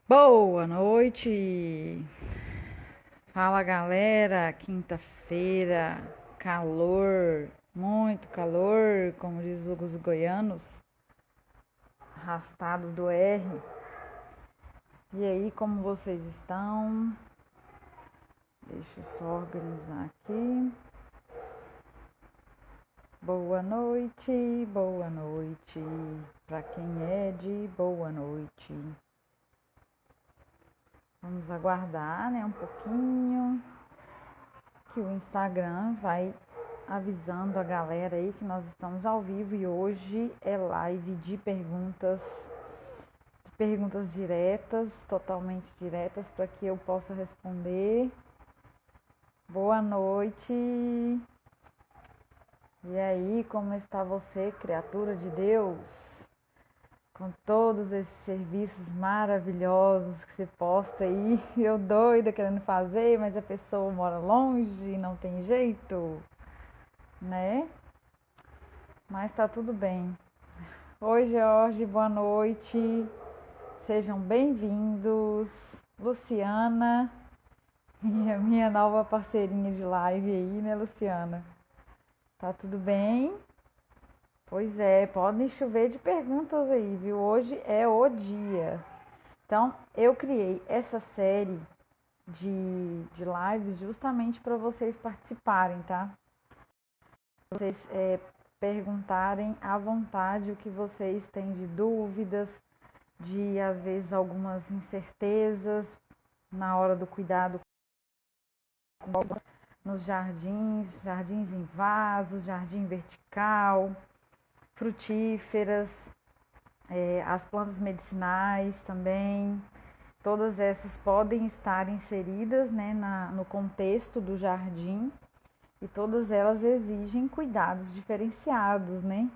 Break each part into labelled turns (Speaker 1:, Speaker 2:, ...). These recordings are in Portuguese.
Speaker 1: Boa noite! Fala galera, quinta-feira, calor, muito calor, como diz os goianos, arrastados do R. E aí, como vocês estão? Deixa eu só organizar aqui. Boa noite, pra quem é de boa noite. Vamos aguardar, né, um pouquinho, que o Instagram vai avisando a galera aí que nós estamos ao vivo e hoje é live de perguntas diretas, totalmente diretas, para que eu possa responder. Boa noite! E aí, como está você, criatura de Deus? Com todos esses serviços maravilhosos que você posta aí, eu doida querendo fazer, mas a pessoa mora longe e não tem jeito, né? Mas tá tudo bem. Oi, Jorge, boa noite. Sejam bem-vindos. Luciana, minha nova parceirinha de live aí, né, Luciana? Tá tudo bem? Pois é, podem chover de perguntas aí, viu? Hoje é o dia. Então, eu criei essa série de lives justamente para vocês participarem, tá? Vocês perguntarem à vontade o que vocês têm de dúvidas, de às vezes algumas incertezas na hora do cuidado nos jardins em vasos, jardim vertical, frutíferas, as plantas medicinais também. Todas essas podem estar inseridas, né, no contexto do jardim e todas elas exigem cuidados diferenciados, né?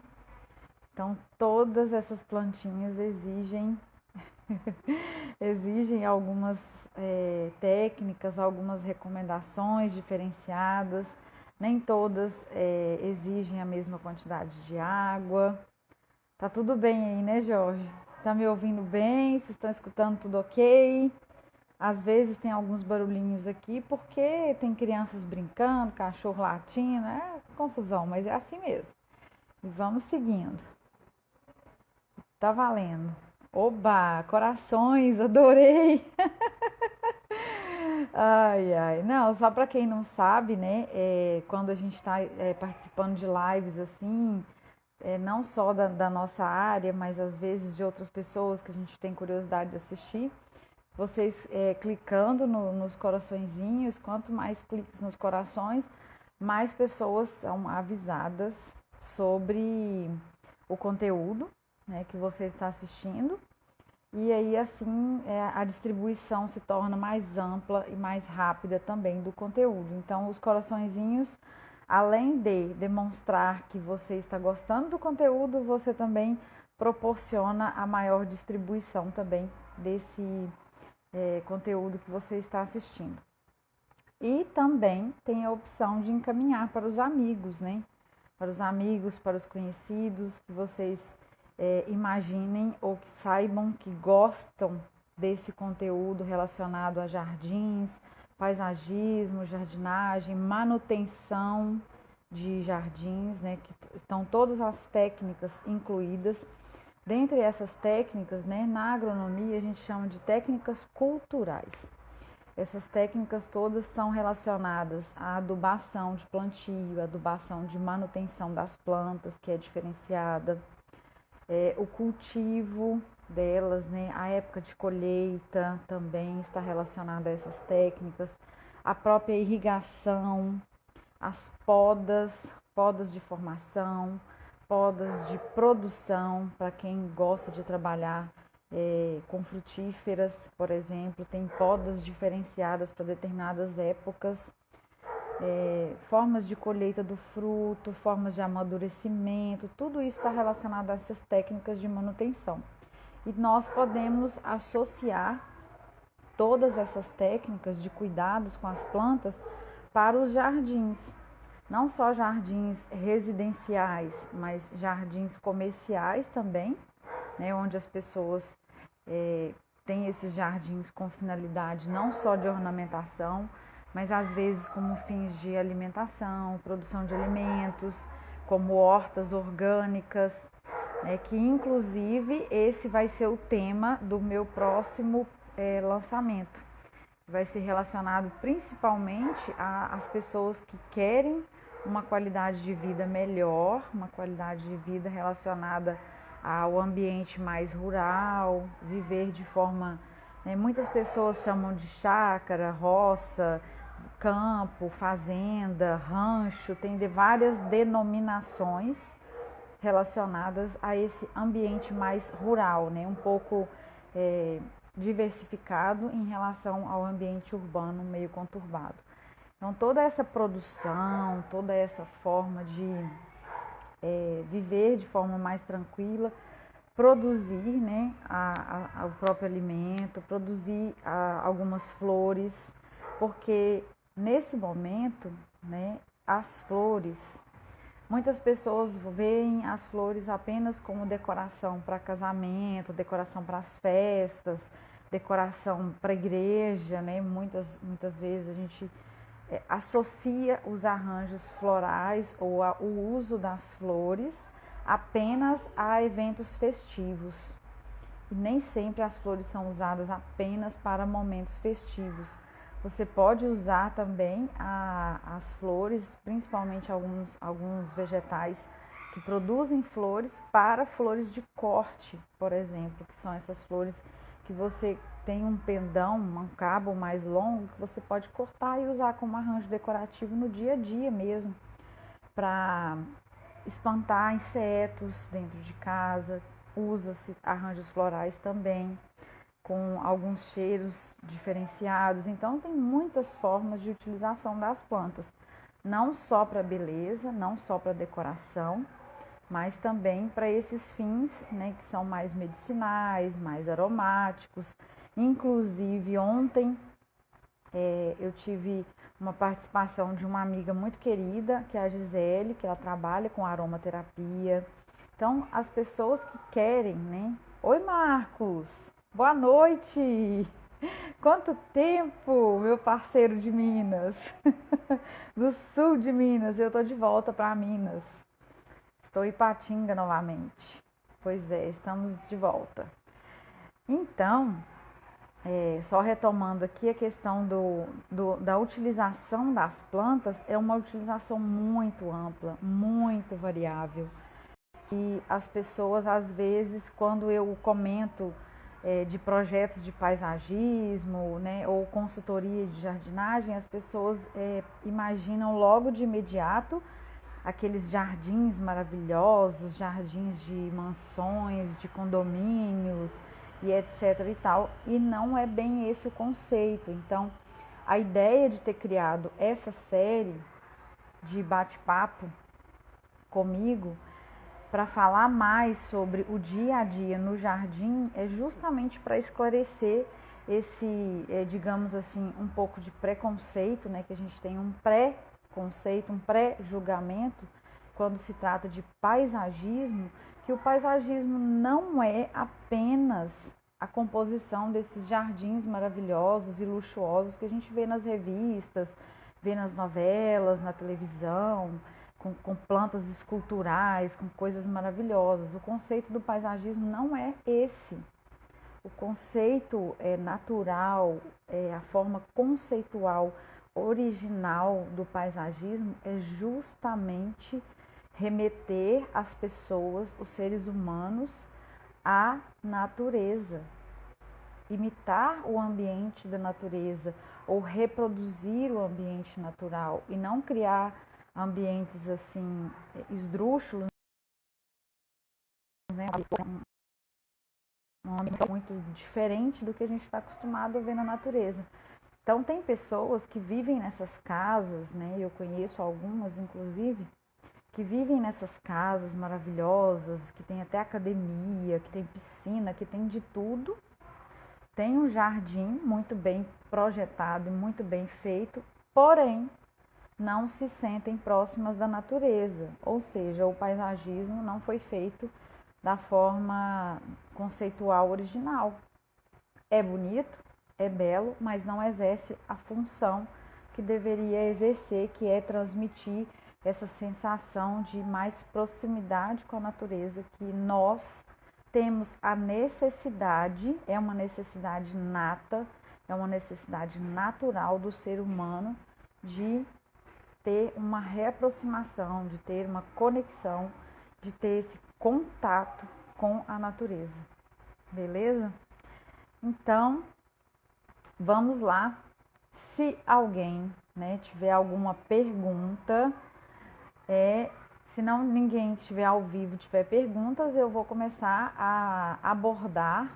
Speaker 1: Então, todas essas plantinhas exigem algumas técnicas, algumas recomendações diferenciadas. Nem todas exigem a mesma quantidade de água. Tá tudo bem aí, né, Jorge? Tá me ouvindo bem? Vocês estão escutando tudo ok? Às vezes tem alguns barulhinhos aqui porque tem crianças brincando, cachorro latindo, é confusão, mas é assim mesmo. E vamos seguindo. Tá valendo. Oba, corações, adorei! Ai, ai. Não, só para quem não sabe, né, quando a gente está participando de lives assim, não só da nossa área, mas às vezes de outras pessoas que a gente tem curiosidade de assistir, vocês clicando nos coraçõezinhos, quanto mais cliques nos corações, mais pessoas são avisadas sobre o conteúdo, né, que você está assistindo. E aí, assim, a distribuição se torna mais ampla e mais rápida também do conteúdo. Então, os coraçõezinhos, além de demonstrar que você está gostando do conteúdo, você também proporciona a maior distribuição também desse conteúdo que você está assistindo. E também tem a opção de encaminhar para os amigos, né? Para os amigos, para os conhecidos, que vocês imaginem ou que saibam que gostam desse conteúdo relacionado a jardins, paisagismo, jardinagem, manutenção de jardins, né? Que estão todas as técnicas incluídas. Dentre essas técnicas, né, na agronomia a gente chama de técnicas culturais. Essas técnicas todas estão relacionadas à adubação de plantio, adubação de manutenção das plantas, que é diferenciada, o cultivo delas, né, a época de colheita também está relacionada a essas técnicas, a própria irrigação, as podas de formação, podas de produção, para quem gosta de trabalhar com frutíferas, por exemplo, tem podas diferenciadas para determinadas épocas, formas de colheita do fruto, formas de amadurecimento, tudo isso está relacionado a essas técnicas de manutenção. E nós podemos associar todas essas técnicas de cuidados com as plantas para os jardins. Não só jardins residenciais, mas jardins comerciais também, né, onde as pessoas tem esses jardins com finalidade não só de ornamentação, mas às vezes como fins de alimentação, produção de alimentos, como hortas orgânicas, né, que inclusive esse vai ser o tema do meu próximo lançamento. Vai ser relacionado principalmente às pessoas que querem uma qualidade de vida melhor, uma qualidade de vida relacionada ao ambiente mais rural, viver de forma, né, muitas pessoas chamam de chácara, roça, campo, fazenda, rancho, tem várias denominações relacionadas a esse ambiente mais rural, né, um pouco diversificado em relação ao ambiente urbano meio conturbado. Então toda essa produção, toda essa forma de viver de forma mais tranquila, produzir, né, o próprio alimento, produzir algumas flores, porque nesse momento, né, as flores, muitas pessoas veem as flores apenas como decoração para casamento, decoração para as festas, decoração para a igreja, né? Muitas vezes a gente associa os arranjos florais ou o uso das flores apenas a eventos festivos. E nem sempre as flores são usadas apenas para momentos festivos. Você pode usar também as flores, principalmente alguns vegetais que produzem flores, para flores de corte, por exemplo, que são essas flores que você tem um pendão, um cabo mais longo, que você pode cortar e usar como arranjo decorativo no dia a dia mesmo, para espantar insetos dentro de casa. Usa-se arranjos florais também, com alguns cheiros diferenciados. Então tem muitas formas de utilização das plantas, não só para beleza, não só para decoração, mas também para esses fins, né, que são mais medicinais, mais aromáticos. Inclusive ontem eu tive uma participação de uma amiga muito querida, que é a Gisele, que ela trabalha com aromaterapia. Então as pessoas que querem, né? Oi, Marcos! Boa noite! Quanto tempo, meu parceiro de Minas, do sul de Minas, eu tô de volta para Minas. Estou em Ipatinga novamente. Pois é, estamos de volta. Então, só retomando aqui a questão da utilização das plantas, é uma utilização muito ampla, muito variável. E as pessoas, às vezes, quando eu comento de projetos de paisagismo, né, ou consultoria de jardinagem, as pessoas imaginam logo de imediato aqueles jardins maravilhosos, jardins de mansões, de condomínios e etc e tal, e não é bem esse o conceito. Então, a ideia de ter criado essa série de bate-papo comigo para falar mais sobre o dia a dia no jardim é justamente para esclarecer esse, digamos assim, um pouco de preconceito, né, que a gente tem um pré-conceito, um pré-julgamento quando se trata de paisagismo, que o paisagismo não é apenas a composição desses jardins maravilhosos e luxuosos que a gente vê nas revistas, vê nas novelas, na televisão, com plantas esculturais, com coisas maravilhosas. O conceito do paisagismo não é esse. O conceito natural, a forma conceitual original do paisagismo é justamente remeter as pessoas, os seres humanos, à natureza, imitar o ambiente da natureza ou reproduzir o ambiente natural e não criar ambientes assim esdrúxulos, né? Um ambiente muito diferente do que a gente está acostumado a ver na natureza. Então tem pessoas que vivem nessas casas, né? Eu conheço algumas, inclusive, que vivem nessas casas maravilhosas, que tem até academia, que tem piscina, que tem de tudo. Tem um jardim muito bem projetado e muito bem feito, porém não se sentem próximas da natureza, ou seja, o paisagismo não foi feito da forma conceitual original. é bonito, é belo, mas não exerce a função que deveria exercer, que é transmitir essa sensação de mais proximidade com a natureza, que nós temos a necessidade, é uma necessidade nata, é uma necessidade natural do ser humano de ter uma reaproximação, de ter uma conexão, de ter esse contato com a natureza. Beleza? Então, vamos lá. Se alguém, né, tiver alguma pergunta, se não ninguém que estiver ao vivo tiver perguntas, eu vou começar a abordar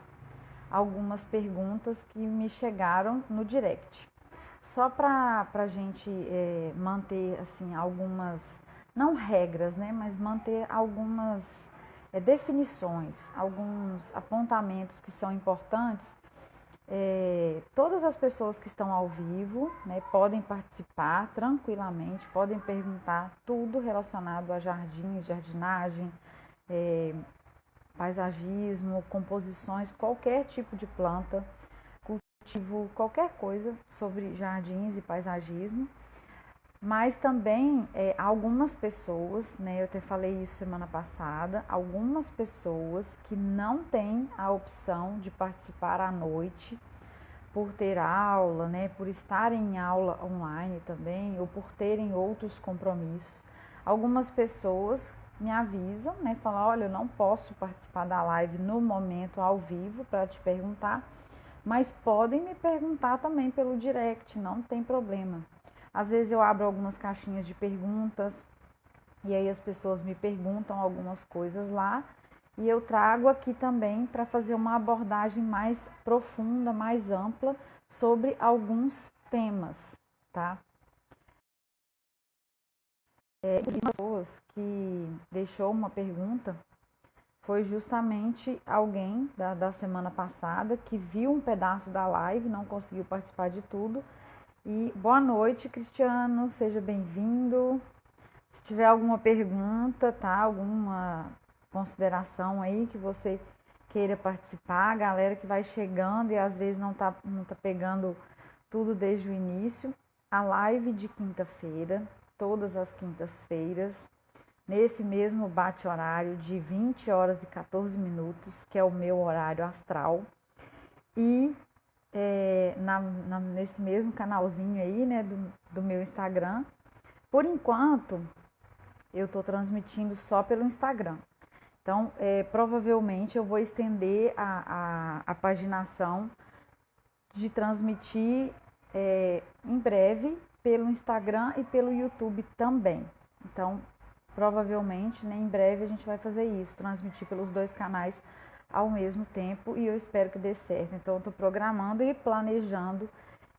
Speaker 1: algumas perguntas que me chegaram no direct. Só para a gente manter assim algumas, não regras, né, mas manter algumas definições, alguns apontamentos que são importantes. Todas as pessoas que estão ao vivo, né, podem participar tranquilamente, podem perguntar tudo relacionado a jardins, jardinagem, paisagismo, composições, qualquer tipo de planta, cultivo, qualquer coisa sobre jardins e paisagismo. Mas também algumas pessoas, né, eu até falei isso semana passada, algumas pessoas que não têm a opção de participar à noite por ter aula, né, por estarem em aula online também, ou por terem outros compromissos. Algumas pessoas me avisam, né, falam, olha, eu não posso participar da live no momento ao vivo para te perguntar, mas podem me perguntar também pelo direct, não tem problema. Às vezes eu abro algumas caixinhas de perguntas e aí as pessoas me perguntam algumas coisas lá e eu trago aqui também para fazer uma abordagem mais profunda, mais ampla sobre alguns temas, tá? Uma das pessoas que deixou uma pergunta foi justamente alguém da semana passada que viu um pedaço da live, não conseguiu participar de tudo. E boa noite, Cristiano, seja bem-vindo. Se tiver alguma pergunta, tá? Alguma consideração aí que você queira participar, a galera que vai chegando e às vezes não tá pegando tudo desde o início. A live de quinta-feira, todas as quintas-feiras, nesse mesmo bate-horário de 20 horas e 14 minutos, que é o meu horário astral. E nesse mesmo canalzinho aí, né, do meu Instagram. Por enquanto, eu estou transmitindo só pelo Instagram. Então, provavelmente eu vou estender a paginação de transmitir em breve pelo Instagram e pelo YouTube também. Então, provavelmente, né, em breve a gente vai fazer isso, transmitir pelos dois canais ao mesmo tempo e eu espero que dê certo. Então, eu estou programando e planejando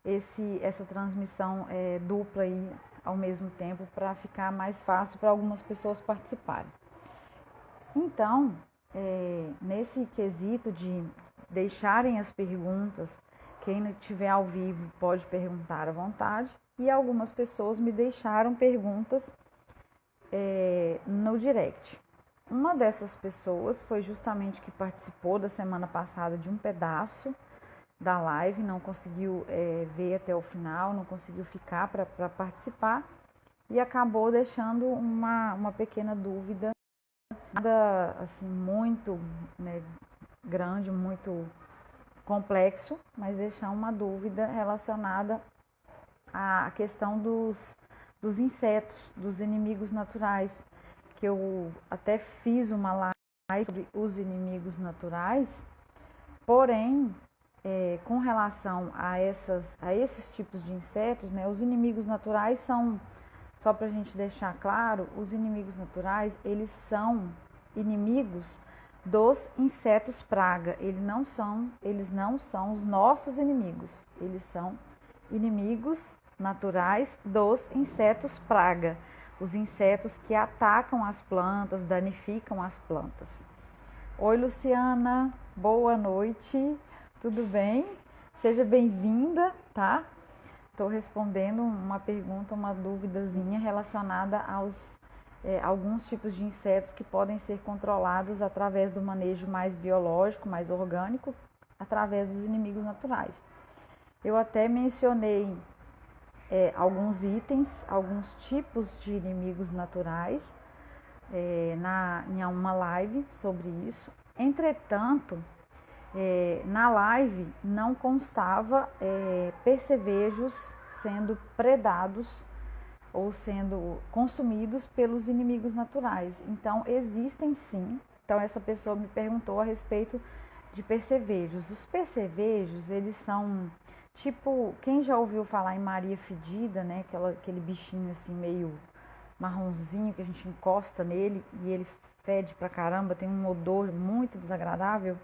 Speaker 1: essa transmissão dupla aí ao mesmo tempo para ficar mais fácil para algumas pessoas participarem. Então, nesse quesito de deixarem as perguntas, quem não estiver ao vivo pode perguntar à vontade e algumas pessoas me deixaram perguntas no direct. Uma dessas pessoas foi justamente que participou da semana passada de um pedaço da live, não conseguiu ver até o final, não conseguiu ficar para participar e acabou deixando uma pequena dúvida, nada assim muito, né, grande, muito complexo, mas deixar uma dúvida relacionada à questão dos insetos, dos inimigos naturais, que eu até fiz uma live sobre os inimigos naturais, porém, com relação a esses tipos de insetos, né, os inimigos naturais são, só para a gente deixar claro, os inimigos naturais, eles são inimigos dos insetos praga, eles não são os nossos inimigos, eles são inimigos naturais dos insetos praga. Os insetos que atacam as plantas, danificam as plantas. Oi, Luciana, boa noite, tudo bem? Seja bem-vinda, tá? Estou respondendo uma pergunta, uma duvidazinha relacionada aos alguns tipos de insetos que podem ser controlados através do manejo mais biológico, mais orgânico, através dos inimigos naturais. Eu até mencionei alguns itens, alguns tipos de inimigos naturais em uma live sobre isso. Entretanto, na live não constava percevejos sendo predados ou sendo consumidos pelos inimigos naturais. Então, existem sim. Então, essa pessoa me perguntou a respeito de percevejos. Os percevejos, eles são tipo, quem já ouviu falar em Maria Fedida, né? Aquele bichinho assim meio marronzinho que a gente encosta nele e ele fede pra caramba, tem um odor muito desagradável.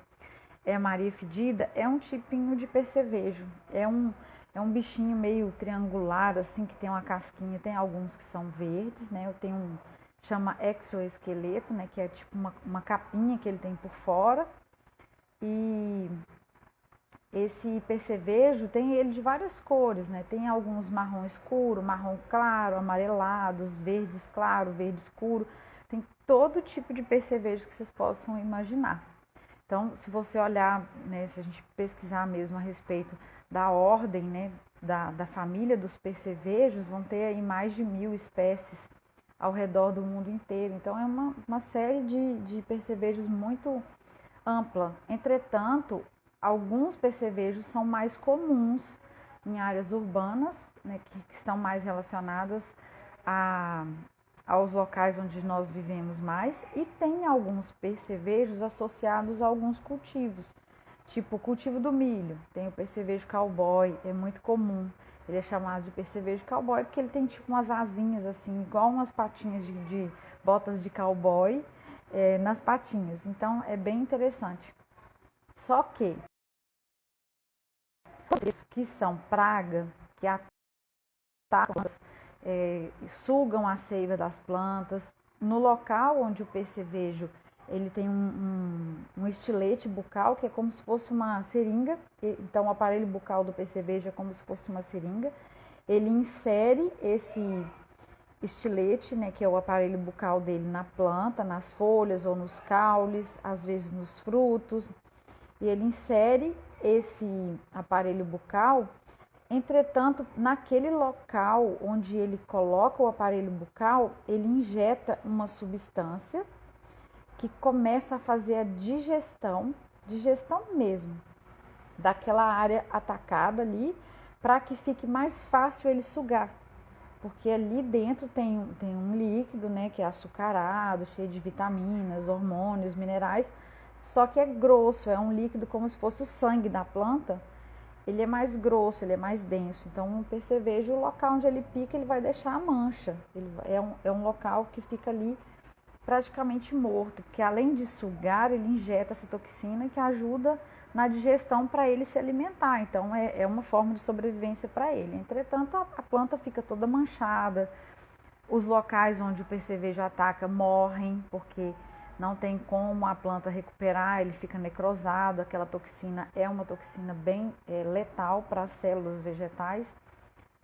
Speaker 1: A Maria Fedida é um tipinho de percevejo. É um bichinho meio triangular, assim, que tem uma casquinha. Tem alguns que são verdes, né? Eu tenho chama exoesqueleto, né? Que é tipo uma capinha que ele tem por fora. E esse percevejo tem ele de várias cores, né? Tem alguns marrom escuro, marrom claro, amarelados, verdes claro, verde escuro. Tem todo tipo de percevejo que vocês possam imaginar. Então, se você olhar, né, se a gente pesquisar mesmo a respeito da ordem, né, da família dos percevejos, vão ter aí mais de 1000 espécies ao redor do mundo inteiro. Então, é uma série de percevejos muito ampla. Entretanto, alguns percevejos são mais comuns em áreas urbanas, né, que estão mais relacionadas aos locais onde nós vivemos mais, e tem alguns percevejos associados a alguns cultivos, tipo o cultivo do milho. Tem o percevejo cowboy, é muito comum. Ele é chamado de percevejo cowboy porque ele tem tipo umas asinhas assim, igual umas patinhas de botas de cowboy nas patinhas. Então é bem interessante. Só que que são praga, que atacam, sugam a seiva das plantas. No local onde o percevejo ele tem um estilete bucal, que é como se fosse uma seringa. Então o aparelho bucal do percevejo é como se fosse uma seringa. Ele insere esse estilete, né, que é o aparelho bucal dele, na planta, nas folhas ou nos caules, às vezes nos frutos. E ele insere esse aparelho bucal. Entretanto, naquele local onde ele coloca o aparelho bucal, ele injeta uma substância que começa a fazer a digestão mesmo, daquela área atacada ali, para que fique mais fácil ele sugar. Porque ali dentro tem um líquido, né, que é açucarado, cheio de vitaminas, hormônios, minerais, só que é grosso, é um líquido como se fosse o sangue da planta. Ele é mais grosso, ele é mais denso. Então, o percevejo, o local onde ele pica, ele vai deixar a mancha. É um local que fica ali praticamente morto, porque além de sugar, ele injeta essa toxina que ajuda na digestão para ele se alimentar. Então, é uma forma de sobrevivência para ele. Entretanto, a planta fica toda manchada. Os locais onde o percevejo ataca morrem, porque não tem como a planta recuperar, ele fica necrosado. Aquela toxina é uma toxina bem letal para as células vegetais.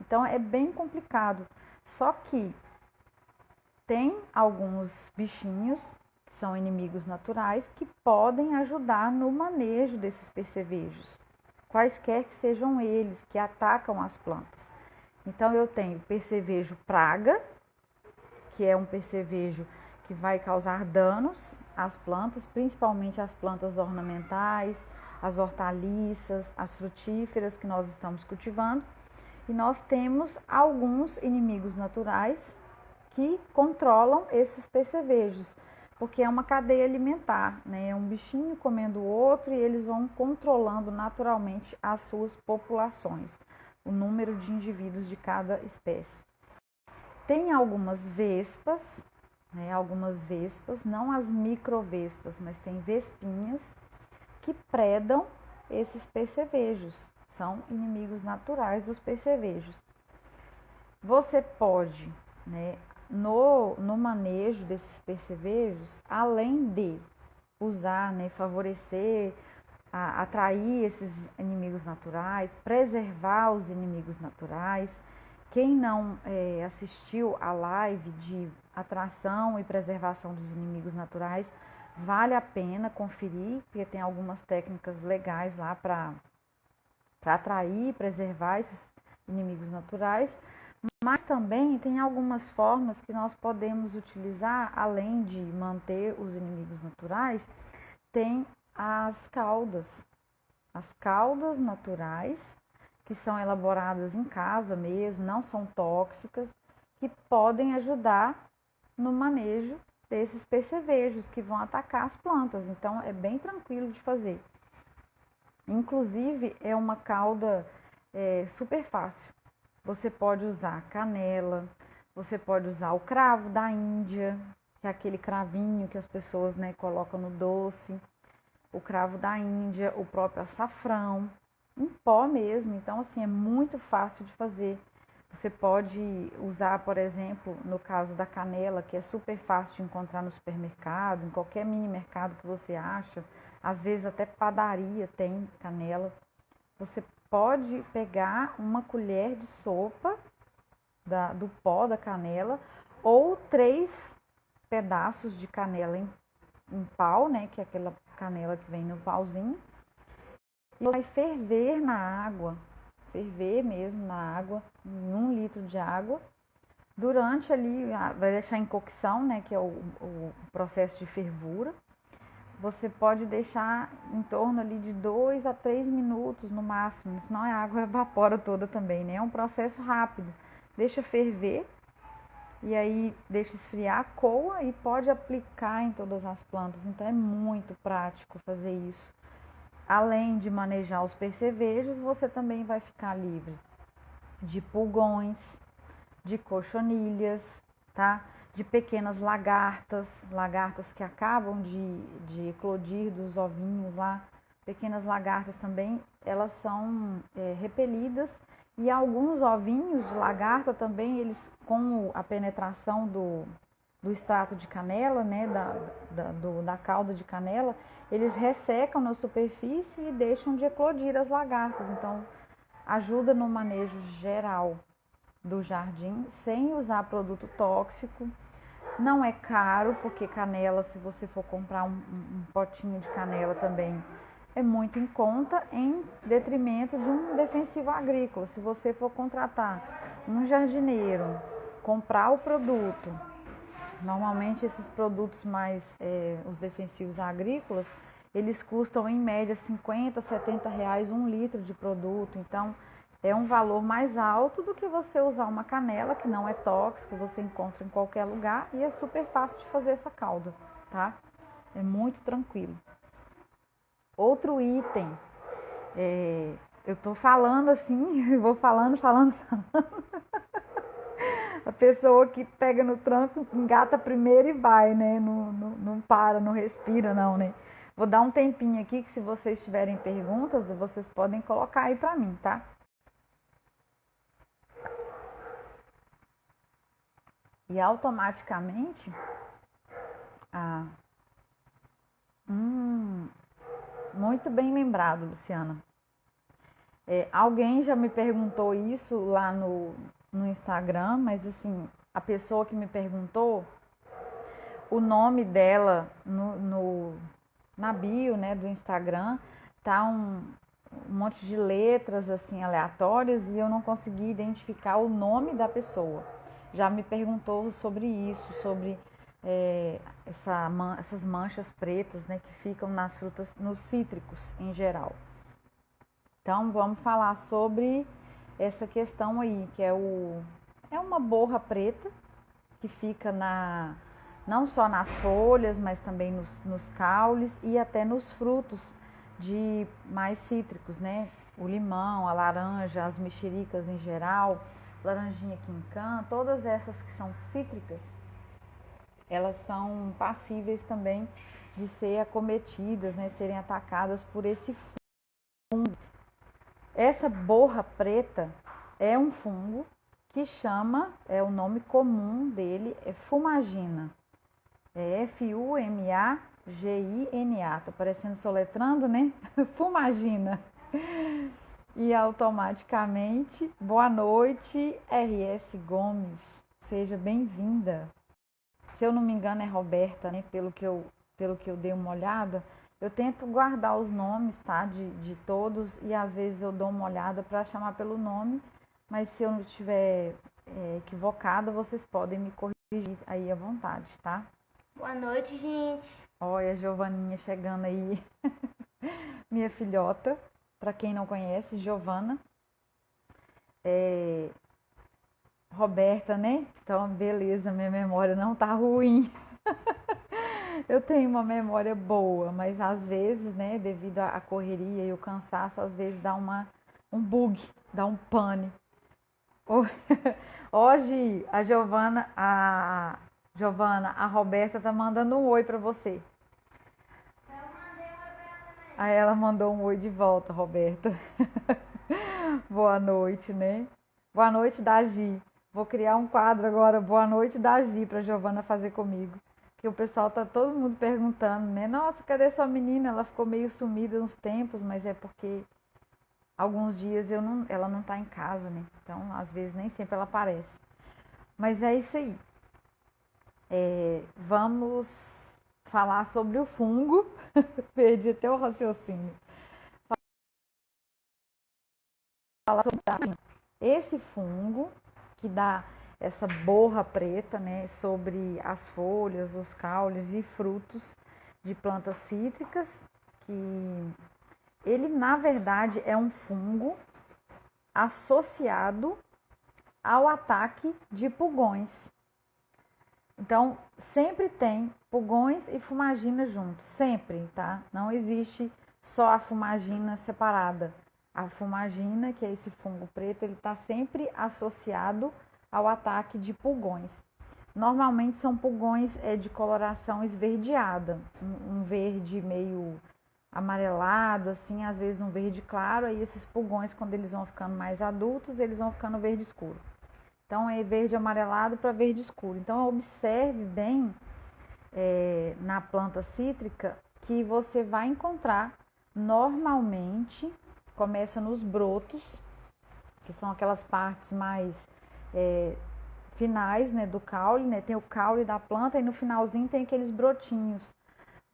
Speaker 1: Então é bem complicado. Só que tem alguns bichinhos, que são inimigos naturais, que podem ajudar no manejo desses percevejos, quaisquer que sejam eles, que atacam as plantas. Então eu tenho percevejo praga, que é um percevejo que vai causar danos às plantas, principalmente às plantas ornamentais, as hortaliças, as frutíferas que nós estamos cultivando. E nós temos alguns inimigos naturais que controlam esses percevejos, porque é uma cadeia alimentar, né? É um bichinho comendo o outro e eles vão controlando naturalmente as suas populações, o número de indivíduos de cada espécie. Tem algumas vespas, não as microvespas, mas tem vespinhas que predam esses percevejos, são inimigos naturais dos percevejos. Você pode, né, no manejo desses percevejos, além de usar, né, favorecer, atrair esses inimigos naturais, preservar os inimigos naturais. Quem não assistiu à live de atração e preservação dos inimigos naturais, Vale a pena conferir, porque tem algumas técnicas legais lá para atrair e preservar esses inimigos naturais, mas também tem algumas formas que nós podemos utilizar, além de manter os inimigos naturais, tem as caudas. As caudas naturais, que são elaboradas em casa mesmo, não são tóxicas, que podem ajudar no manejo desses percevejos que vão atacar as plantas. Então é bem tranquilo de fazer. Inclusive é uma cauda super fácil. Você pode usar canela, você pode usar o cravo da Índia, que é aquele cravinho que as pessoas, né, colocam no doce, o cravo da Índia, o próprio açafrão, em pó mesmo. Então assim, é muito fácil de fazer. Você pode usar, por exemplo, no caso da canela, que é super fácil de encontrar no supermercado, em qualquer mini mercado que você acha, às vezes até padaria tem canela. Você pode pegar uma colher de sopa do pó da canela ou 3 pedaços de canela em pau, né, que é aquela canela que vem no pauzinho, e vai ferver na água. Ferver mesmo na água, em 1 litro de água, durante ali, vai deixar em cocção, né, que é o processo de fervura. Você pode deixar em torno ali de 2 a 3 minutos no máximo, senão a água evapora toda também, né? É um processo rápido. Deixa ferver e aí deixa esfriar, coa e pode aplicar em todas as plantas. Então é muito prático fazer isso. Além de manejar os percevejos, você também vai ficar livre de pulgões, de cochonilhas, tá? De pequenas lagartas que acabam de eclodir dos ovinhos lá. Pequenas lagartas também, elas são repelidas, e alguns ovinhos de lagarta também, eles com a penetração do extrato de canela, né, da calda de canela, eles ressecam na superfície e deixam de eclodir as lagartas. Então, ajuda no manejo geral do jardim, sem usar produto tóxico. Não é caro, porque canela, se você for comprar um potinho de canela também, é muito em conta, em detrimento de um defensivo agrícola. Se você for contratar um jardineiro, comprar o produto, normalmente esses produtos mais, os defensivos agrícolas, eles custam em média 50, 70 reais 1 litro de produto. Então é um valor mais alto do que você usar uma canela, que não é tóxico, você encontra em qualquer lugar e é super fácil de fazer essa calda, tá? É muito tranquilo. Outro item, eu tô falando assim, vou falando. A pessoa que pega no tranco, engata primeiro e vai, né? Não para, não respira, não, né? Vou dar um tempinho aqui, que se vocês tiverem perguntas, vocês podem colocar aí pra mim, tá? E automaticamente, muito bem lembrado, Luciana. Alguém já me perguntou isso lá no Instagram, mas assim, a pessoa que me perguntou, o nome dela na bio, né, do Instagram, tá um monte de letras assim aleatórias e eu não consegui identificar o nome da pessoa. Já me perguntou sobre isso, sobre essas manchas pretas, né, que ficam nas frutas, nos cítricos em geral. Então vamos falar sobre essa questão aí, que é uma borra preta que fica não só nas folhas, mas também nos caules e até nos frutos de mais cítricos, né? O limão, a laranja, as mexericas em geral, laranjinha quincan, todas essas que são cítricas, elas são passíveis também de ser acometidas, né? Serem atacadas por esse fungo. Essa borra preta é um fungo que o nome comum dele é fumagina. É Fumagina. Tá parecendo soletrando, né? Fumagina. E automaticamente, boa noite, RS Gomes. Seja bem-vinda. Se eu não me engano é Roberta, né? Pelo que eu pelo que eu dei uma olhada, eu tento guardar os nomes, tá, de todos, e às vezes eu dou uma olhada para chamar pelo nome, mas se eu não estiver equivocada, vocês podem me corrigir aí à vontade, tá?
Speaker 2: Boa noite, gente.
Speaker 1: Olha a Giovaninha chegando aí, minha filhota, para quem não conhece, Giovana. Roberta, né? Então, beleza, minha memória não tá ruim. Eu tenho uma memória boa, mas às vezes, né, devido à correria e o cansaço, às vezes dá um bug, dá um pane. Hoje, a Giovana, a Roberta tá mandando um oi pra você.
Speaker 2: Eu mandei um oi pra ela também.
Speaker 1: Aí ela mandou um oi de volta, Roberta. Boa noite, né? Boa noite, Dagi. Vou criar um quadro agora, Boa Noite, Dagi, pra Giovana fazer comigo. Que o pessoal tá todo mundo perguntando, né? Nossa, cadê sua menina? Ela ficou meio sumida uns tempos, mas é porque alguns dias ela não tá em casa, né? Então, às vezes, nem sempre ela aparece. Mas é isso aí. Vamos falar sobre o fungo. Perdi até o raciocínio. Falar sobre esse fungo que dá essa borra preta, né, sobre as folhas, os caules e frutos de plantas cítricas, que ele na verdade é um fungo associado ao ataque de pulgões. Então, sempre tem pulgões e fumagina juntos, sempre, tá? Não existe só a fumagina separada. A fumagina, que é esse fungo preto, ele está sempre associado ao ataque de pulgões. Normalmente são pulgões de coloração esverdeada, um verde meio amarelado, assim, às vezes um verde claro. Aí esses pulgões, quando eles vão ficando mais adultos, eles vão ficando verde escuro. Então é verde amarelado para verde escuro. Então observe bem na planta cítrica que você vai encontrar normalmente, começa nos brotos, que são aquelas partes mais finais, né, do caule, né? Tem o caule da planta e no finalzinho tem aqueles brotinhos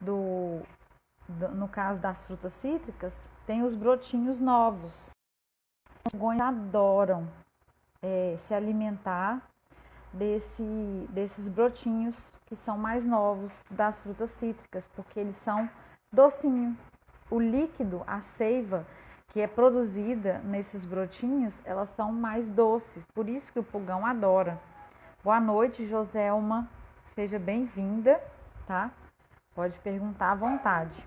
Speaker 1: no caso das frutas cítricas, tem os brotinhos novos. Os pulgões adoram se alimentar desses brotinhos que são mais novos das frutas cítricas, porque eles são docinhos. O líquido, a seiva que é produzida nesses brotinhos, elas são mais doces, por isso que o pulgão adora. Boa noite, Joselma, seja bem-vinda, tá? Pode perguntar à vontade.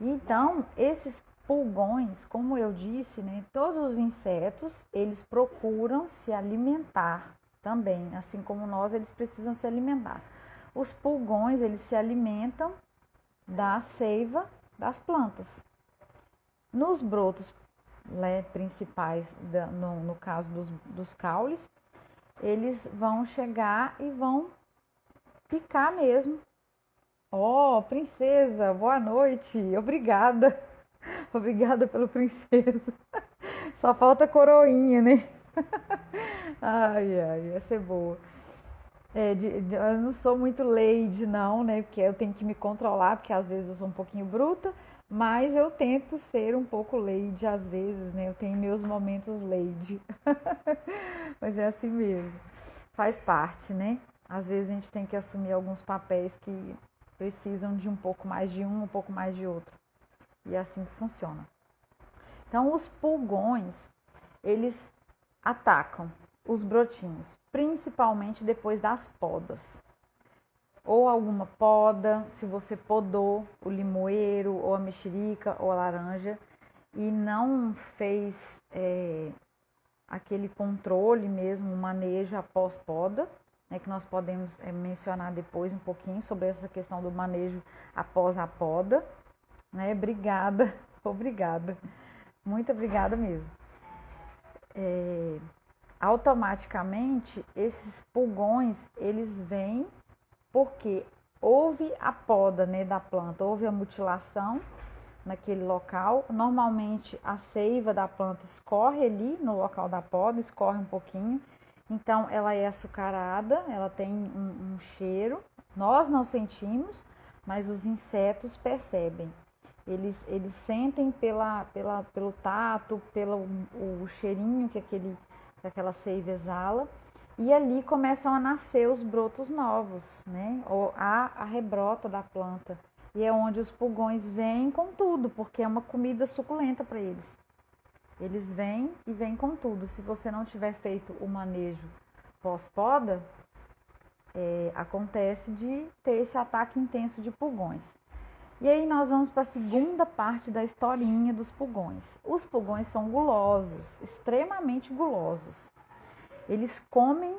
Speaker 1: Então, esses pulgões, como eu disse, né, todos os insetos, eles procuram se alimentar também, assim como nós, eles precisam se alimentar. Os pulgões, eles se alimentam da seiva das plantas. Nos brotos, né, principais, no caso dos caules, eles vão chegar e vão picar mesmo. Oh, princesa, boa noite, obrigada. Obrigada pelo princesa. Só falta coroinha, né? Ai, essa é boa. Eu não sou muito lady, não, né? Porque eu tenho que me controlar, porque às vezes eu sou um pouquinho bruta, mas eu tento ser um pouco lady às vezes, né? Eu tenho meus momentos lady. Mas é assim mesmo. Faz parte, né? Às vezes a gente tem que assumir alguns papéis que precisam de um pouco mais de um pouco mais de outro. E é assim que funciona. Então, os pulgões, eles atacam os brotinhos, principalmente depois das podas. Ou alguma poda, se você podou o limoeiro, ou a mexerica, ou a laranja, e não fez aquele controle mesmo, o manejo após poda, né, que nós podemos mencionar depois um pouquinho sobre essa questão do manejo após a poda. Né? Obrigada, muito obrigada mesmo. Automaticamente, esses pulgões, eles vêm porque houve a poda, né, da planta, houve a mutilação naquele local. Normalmente, a seiva da planta escorre ali no local da poda, escorre um pouquinho. Então, ela é açucarada, ela tem um cheiro. Nós não sentimos, mas os insetos percebem. Eles sentem pelo tato, pelo o cheirinho que aquela seiva exala, e ali começam a nascer os brotos novos, né? Ou a rebrota da planta. E é onde os pulgões vêm com tudo, porque é uma comida suculenta para eles. Eles vêm e vêm com tudo. Se você não tiver feito o manejo pós-poda, acontece de ter esse ataque intenso de pulgões. E aí nós vamos para a segunda parte da historinha dos pulgões. Os pulgões são gulosos, extremamente gulosos. Eles comem,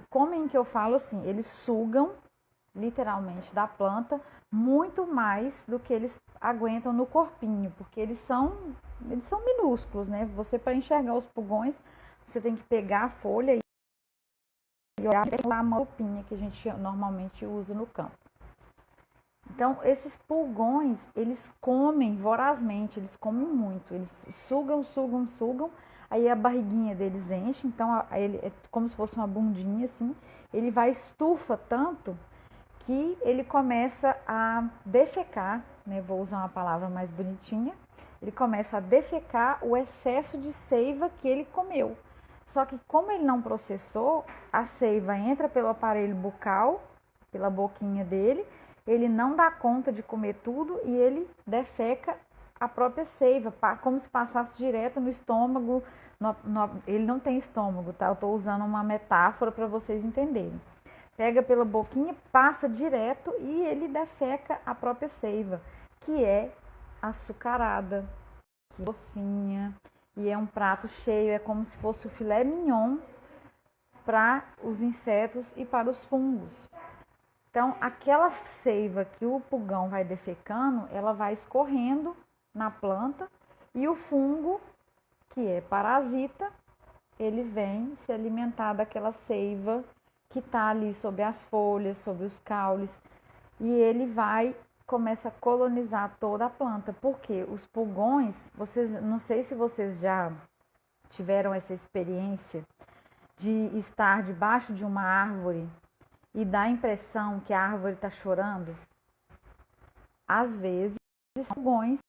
Speaker 1: comem que eu falo assim, eles sugam literalmente da planta muito mais do que eles aguentam no corpinho, porque eles são minúsculos, né? Você, para enxergar os pulgões, você tem que pegar a folha e olhar a mopinha que a gente normalmente usa no campo. Então, esses pulgões, eles comem vorazmente, eles comem muito, eles sugam, aí a barriguinha deles enche, então ele é como se fosse uma bundinha assim, ele vai estufa tanto que ele começa a defecar, né? Vou usar uma palavra mais bonitinha, ele começa a defecar o excesso de seiva que ele comeu. Só que como ele não processou, a seiva entra pelo aparelho bucal, pela boquinha dele, ele não dá conta de comer tudo e ele defeca a própria seiva, como se passasse direto no estômago. Ele não tem estômago, tá? Eu estou usando uma metáfora para vocês entenderem. Pega pela boquinha, passa direto e ele defeca a própria seiva, que é açucarada, que é docinha, e é um prato cheio, é como se fosse o filé mignon para os insetos e para os fungos. Então, aquela seiva que o pulgão vai defecando, ela vai escorrendo na planta e o fungo, que é parasita, ele vem se alimentar daquela seiva que está ali sobre as folhas, sobre os caules, e ele começa a colonizar toda a planta. Porque os pulgões, não sei se vocês já tiveram essa experiência de estar debaixo de uma árvore e dá a impressão que a árvore está chorando. Às vezes, os pulgões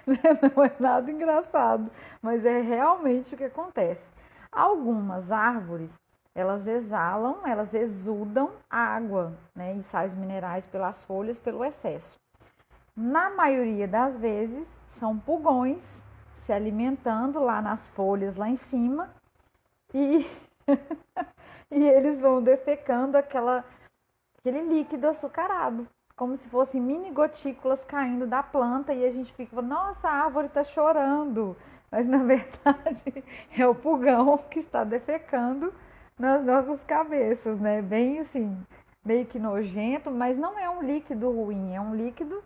Speaker 1: não é nada engraçado, mas é realmente o que acontece. Algumas árvores, elas exudam água, né, e sais minerais pelas folhas, pelo excesso. Na maioria das vezes, são pulgões se alimentando lá nas folhas, lá em cima, e, e eles vão defecando aquele líquido açucarado, como se fossem mini gotículas caindo da planta, e a gente fica falando, nossa, a árvore está chorando, mas na verdade é o pulgão que está defecando nas nossas cabeças, né? Bem assim, meio que nojento, mas não é um líquido ruim, é um líquido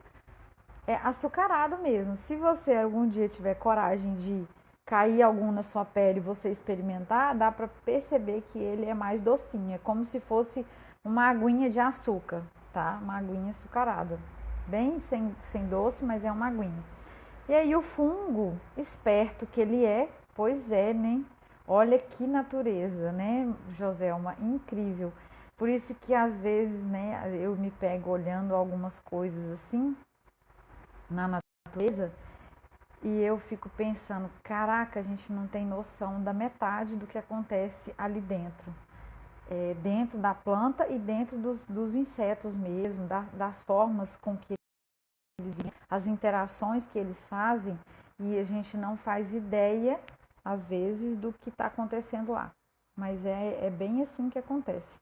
Speaker 1: açucarado mesmo. Se você algum dia tiver coragem de cair algum na sua pele e você experimentar, dá para perceber que ele é mais docinho, é como se fosse uma aguinha de açúcar, tá? Uma aguinha açucarada, bem sem doce, mas é uma aguinha. E aí o fungo, esperto que ele é, pois é, né? Olha que natureza, né, Joselma? Incrível. Por isso que às vezes, né, eu me pego olhando algumas coisas assim na natureza e eu fico pensando, caraca, a gente não tem noção da metade do que acontece ali dentro. Dentro da planta e dentro dos insetos mesmo, das formas com que eles vivem, as interações que eles fazem, e a gente não faz ideia, às vezes, do que está acontecendo lá. Mas é bem assim que acontece.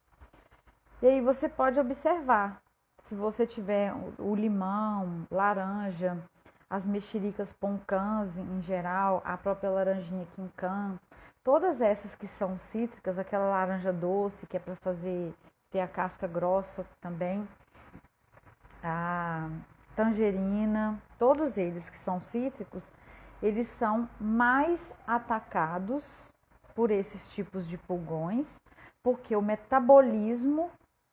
Speaker 1: E aí você pode observar, se você tiver o limão, laranja, as mexericas poncãs em geral, a própria laranjinha quincan, todas essas que são cítricas, aquela laranja doce que é para ter a casca grossa também, a tangerina, todos eles que são cítricos, eles são mais atacados por esses tipos de pulgões, porque o metabolismo,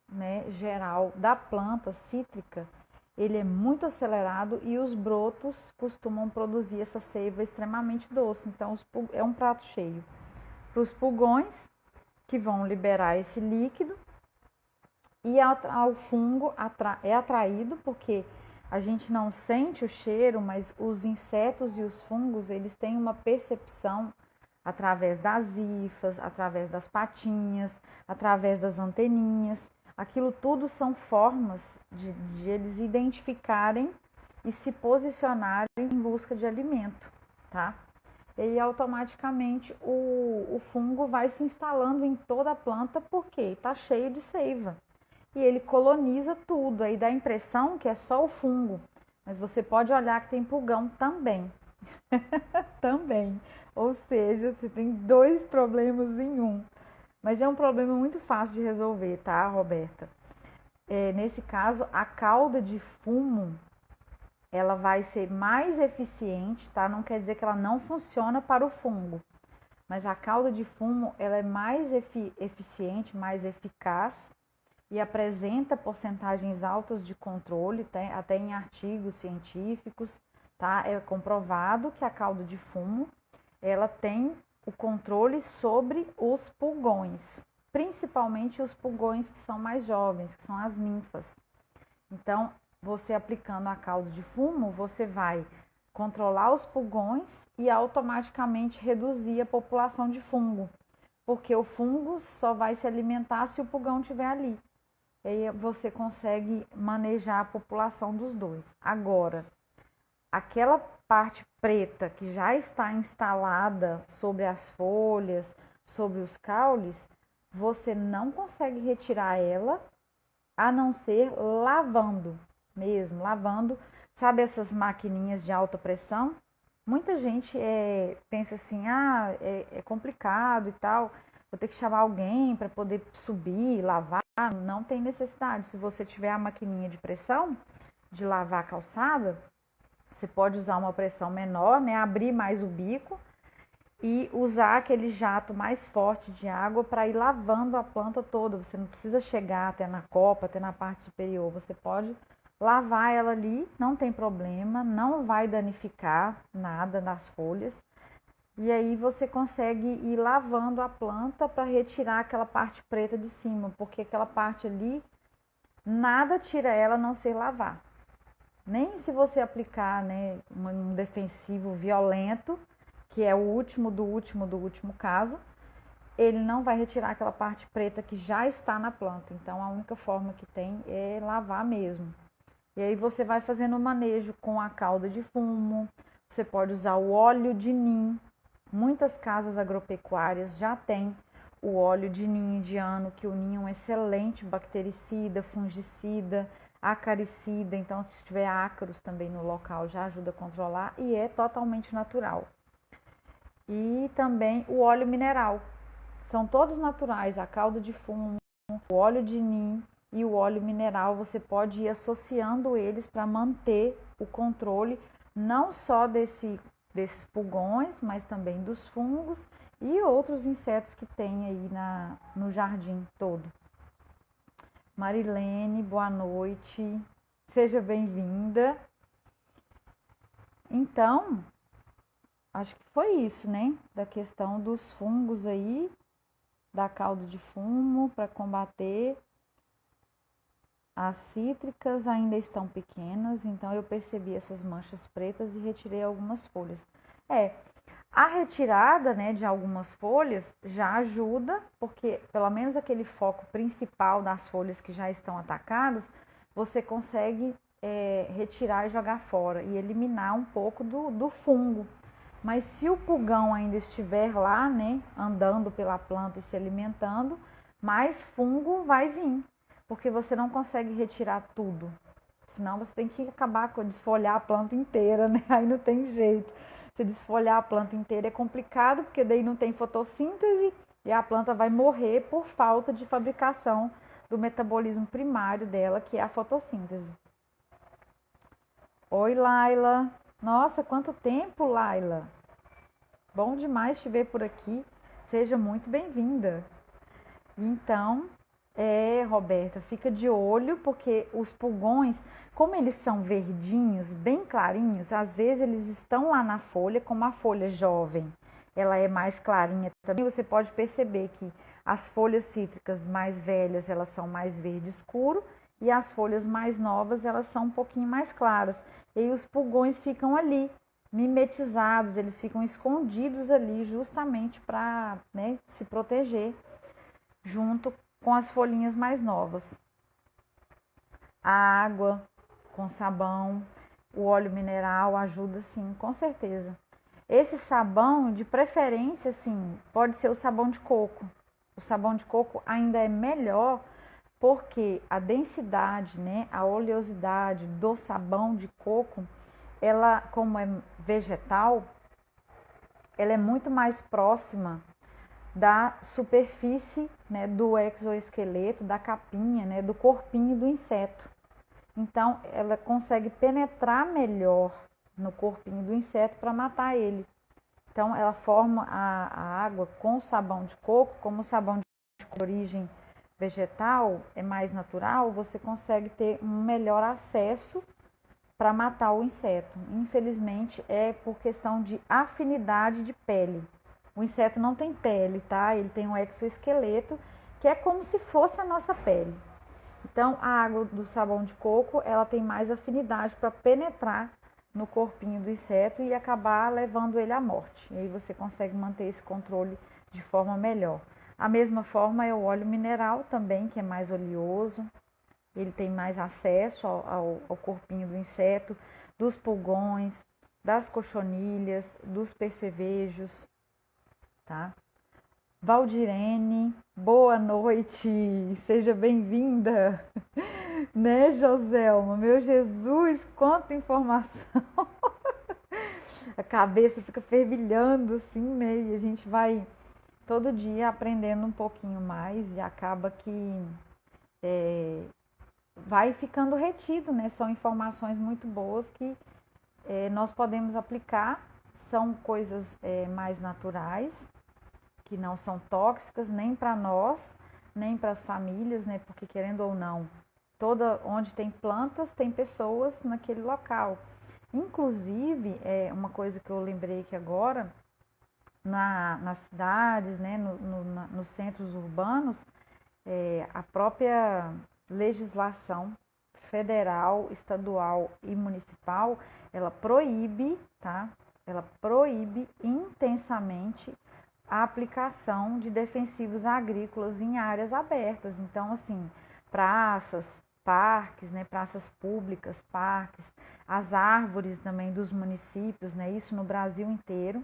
Speaker 1: né, geral da planta cítrica, ele é muito acelerado e os brotos costumam produzir essa seiva extremamente doce. Então, é um prato cheio para os pulgões que vão liberar esse líquido e o fungo é atraído porque a gente não sente o cheiro, mas os insetos e os fungos, eles têm uma percepção através das hifas, através das patinhas, através das anteninhas. Aquilo tudo são formas de eles identificarem e se posicionarem em busca de alimento, tá? E aí, automaticamente, o fungo vai se instalando em toda a planta porque está cheio de seiva. E ele coloniza tudo, aí dá a impressão que é só o fungo. Mas você pode olhar que tem pulgão também. Também. Ou seja, você tem 2 problemas em um. Mas é um problema muito fácil de resolver, tá, Roberta? Nesse caso, a cauda de fumo, ela vai ser mais eficiente, tá? Não quer dizer que ela não funciona para o fungo. Mas a cauda de fumo, ela é mais eficiente, mais eficaz e apresenta porcentagens altas de controle, até em artigos científicos, tá? É comprovado que a cauda de fumo, ela tem o controle sobre os pulgões, principalmente os pulgões que são mais jovens, que são as ninfas. Então, você aplicando a cauda de fumo, você vai controlar os pulgões e automaticamente reduzir a população de fungo, porque o fungo só vai se alimentar se o pulgão estiver ali. E aí você consegue manejar a população dos 2. Agora, aquela parte preta que já está instalada sobre as folhas, sobre os caules, você não consegue retirar ela, a não ser lavando mesmo, lavando. Sabe essas maquininhas de alta pressão? Muita gente pensa assim, é complicado e tal, vou ter que chamar alguém para poder subir, lavar. Não tem necessidade. Se você tiver a maquininha de pressão, de lavar a calçada, você pode usar uma pressão menor, né? Abrir mais o bico e usar aquele jato mais forte de água para ir lavando a planta toda. Você não precisa chegar até na copa, até na parte superior. Você pode lavar ela ali, não tem problema, não vai danificar nada nas folhas. E aí você consegue ir lavando a planta para retirar aquela parte preta de cima, porque aquela parte ali, nada tira ela a não ser lavar. Nem se você aplicar, né, um defensivo violento, que é o último do último caso, ele não vai retirar aquela parte preta que já está na planta. Então, a única forma que tem é lavar mesmo. E aí você vai fazendo o manejo com a cauda de fumo, você pode usar o óleo de nim. Muitas casas agropecuárias já têm o óleo de ninho indiano, que o ninho é um excelente bactericida, fungicida, acaricida. Então, se tiver ácaros também no local, já ajuda a controlar e é totalmente natural. E também o óleo mineral. São todos naturais, a cauda de fumo, o óleo de ninho e o óleo mineral. Você pode ir associando eles para manter o controle não só desses pulgões, mas também dos fungos e outros insetos que tem aí no jardim todo. Marilene, boa noite, seja bem-vinda. Então, acho que foi isso, né? Da questão dos fungos aí, da cauda de fumo para combater. As cítricas ainda estão pequenas, então eu percebi essas manchas pretas e retirei algumas folhas. A retirada, né, de algumas folhas já ajuda, porque pelo menos aquele foco principal das folhas que já estão atacadas, você consegue retirar e jogar fora e eliminar um pouco do fungo. Mas se o pulgão ainda estiver lá, né, andando pela planta e se alimentando, mais fungo vai vir, porque você não consegue retirar tudo. Senão você tem que acabar com desfolhar a planta inteira, né? Aí não tem jeito. Se desfolhar a planta inteira é complicado, porque daí não tem fotossíntese e a planta vai morrer por falta de fabricação do metabolismo primário dela, que é a fotossíntese. Oi, Laila. Nossa, quanto tempo, Laila. Bom demais te ver por aqui. Seja muito bem-vinda. Então, Roberta, fica de olho, porque os pulgões, como eles são verdinhos, bem clarinhos, às vezes eles estão lá na folha, como a folha jovem, ela é mais clarinha também, você pode perceber que As folhas cítricas mais velhas, elas são mais verde escuro, e as folhas mais novas, elas são um pouquinho mais claras. E aí os pulgões ficam ali, mimetizados, eles ficam escondidos ali justamente para, né, se proteger junto com as folhinhas mais novas. A água com sabão, o óleo mineral ajuda sim, com certeza. Esse sabão, de preferência, sim, pode ser o sabão de coco. O sabão de coco ainda é melhor porque a densidade, né, a oleosidade do sabão de coco, ela, como é vegetal, ela é muito mais próxima da superfície, né, do exoesqueleto, da capinha, né, do corpinho do inseto. Então, ela consegue penetrar melhor no corpinho do inseto para matar ele. Então, ela forma a água com sabão de coco, como o sabão de origem vegetal é mais natural, você consegue ter um melhor acesso para matar o inseto. Infelizmente, é por questão de afinidade de pele. O inseto não tem pele, tá? Ele tem um exoesqueleto, que é como se fosse a nossa pele. Então, a água do sabão de coco, ela tem mais afinidade para penetrar no corpinho do inseto e acabar levando ele à morte. E aí você consegue manter esse controle de forma melhor. A mesma forma é o óleo mineral também, que é mais oleoso. Ele tem mais acesso ao corpinho do inseto, dos pulgões, das cochonilhas, dos percevejos, tá? Valdirene, boa noite, seja bem-vinda, né, Joselma? Meu Jesus, quanta informação! A cabeça fica fervilhando assim, né? E a gente vai todo dia aprendendo um pouquinho mais e acaba que vai ficando retido, né? São informações muito boas que nós podemos aplicar, são coisas mais naturais, que não são tóxicas nem para nós, nem para as famílias, né? Porque querendo ou não, onde tem plantas, tem pessoas naquele local. Inclusive, uma coisa que eu lembrei que agora, nas cidades, né, nos centros urbanos, a própria legislação federal, estadual e municipal, ela proíbe, tá? Ela proíbe intensamente a aplicação de defensivos agrícolas em áreas abertas. Então, assim, praças, parques, né, praças públicas, parques, as árvores também dos municípios, né, isso no Brasil inteiro,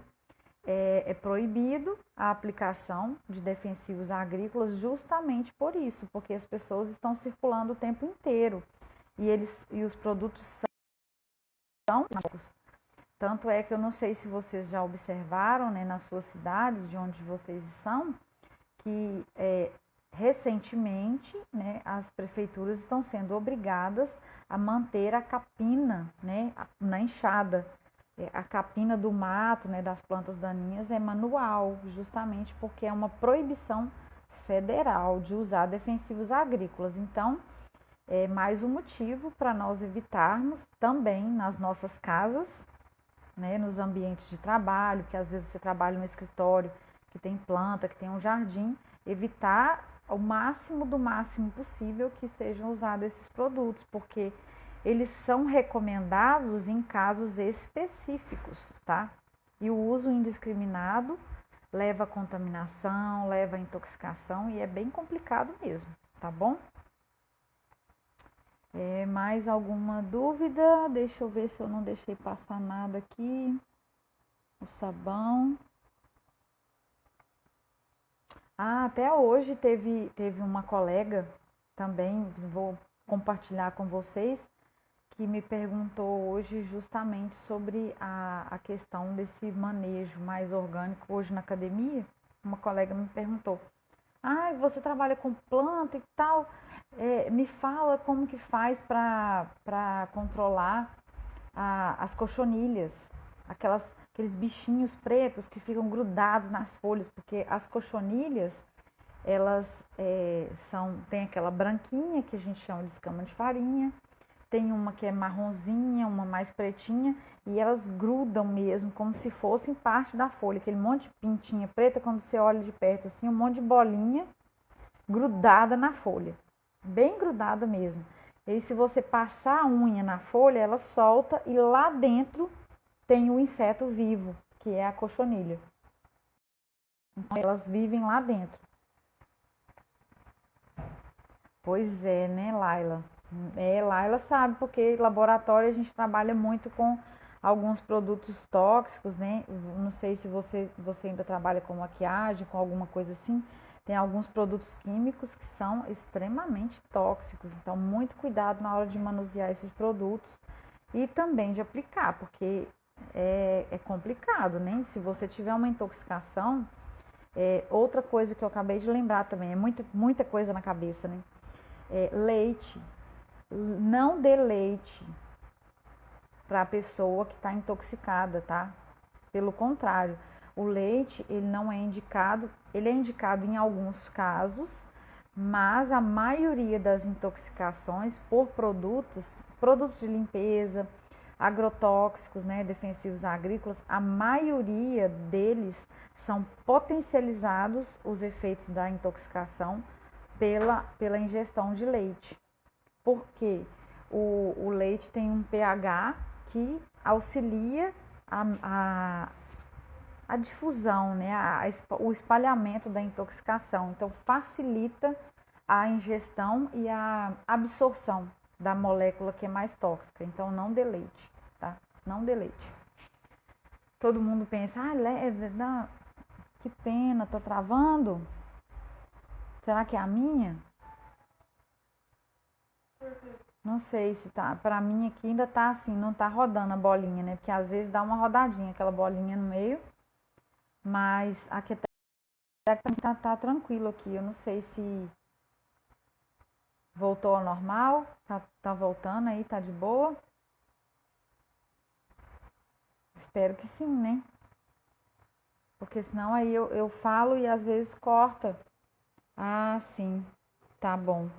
Speaker 1: é proibido a aplicação de defensivos agrícolas justamente por isso, porque as pessoas estão circulando o tempo inteiro e os produtos são tanto é que eu não sei se vocês já observaram, né, nas suas cidades, de onde vocês são, que recentemente, né, as prefeituras estão sendo obrigadas a manter a capina, né, na enxada. A capina do mato, né, das plantas daninhas é manual, justamente porque é uma proibição federal de usar defensivos agrícolas. Então, é mais um motivo para nós evitarmos também nas nossas casas, né, nos ambientes de trabalho, que às vezes você trabalha no escritório, que tem planta, que tem um jardim, evitar o máximo do máximo possível que sejam usados esses produtos, porque eles são recomendados em casos específicos, tá? E o uso indiscriminado leva a contaminação, leva a intoxicação e é bem complicado mesmo, tá bom? Mais alguma dúvida? Deixa eu ver se eu não deixei passar nada aqui. O sabão. Até hoje teve uma colega também, vou compartilhar com vocês, que me perguntou hoje justamente sobre a questão desse manejo mais orgânico hoje na academia. Uma colega me perguntou: você trabalha com planta e tal, me fala como que faz para controlar as cochonilhas, aqueles bichinhos pretos que ficam grudados nas folhas, porque as cochonilhas, elas tem aquela branquinha que a gente chama de escama de farinha, tem uma que é marronzinha, uma mais pretinha, e elas grudam mesmo, como se fossem parte da folha. Aquele monte de pintinha preta, quando você olha de perto assim, um monte de bolinha grudada na folha. Bem grudada mesmo. E aí, se você passar a unha na folha, ela solta e lá dentro tem o inseto vivo, que é a cochonilha. Então, elas vivem lá dentro. Pois é, né, Laila? Laila sabe, porque laboratório a gente trabalha muito com alguns produtos tóxicos, né? Não sei se você ainda trabalha com maquiagem, com alguma coisa assim. Tem alguns produtos químicos que são extremamente tóxicos, então muito cuidado na hora de manusear esses produtos e também de aplicar, porque é complicado, né? Se você tiver uma intoxicação, outra coisa que eu acabei de lembrar também, é muita coisa na cabeça, né? Leite, não dê leite para a pessoa que está intoxicada, tá? Pelo contrário, o leite, ele não é indicado, ele é indicado em alguns casos, mas a maioria das intoxicações por produtos de limpeza, agrotóxicos, né, defensivos agrícolas, a maioria deles são potencializados os efeitos da intoxicação pela ingestão de leite. Porque o leite tem um pH que auxilia a difusão, né, o espalhamento da intoxicação. Então, facilita a ingestão e a absorção da molécula que é mais tóxica. Então, não dê leite, tá? Não dê leite. Todo mundo pensa, que pena, tô travando. Será que é a minha? Não sei se tá. Pra mim aqui ainda tá assim, não tá rodando a bolinha, né? Porque às vezes dá uma rodadinha, aquela bolinha no meio. Mas aqui até tá tranquilo aqui. Eu não sei se voltou ao normal. Tá voltando aí, tá de boa. Espero que sim, né? Porque senão aí eu falo e às vezes corta. Ah, sim. Tá bom.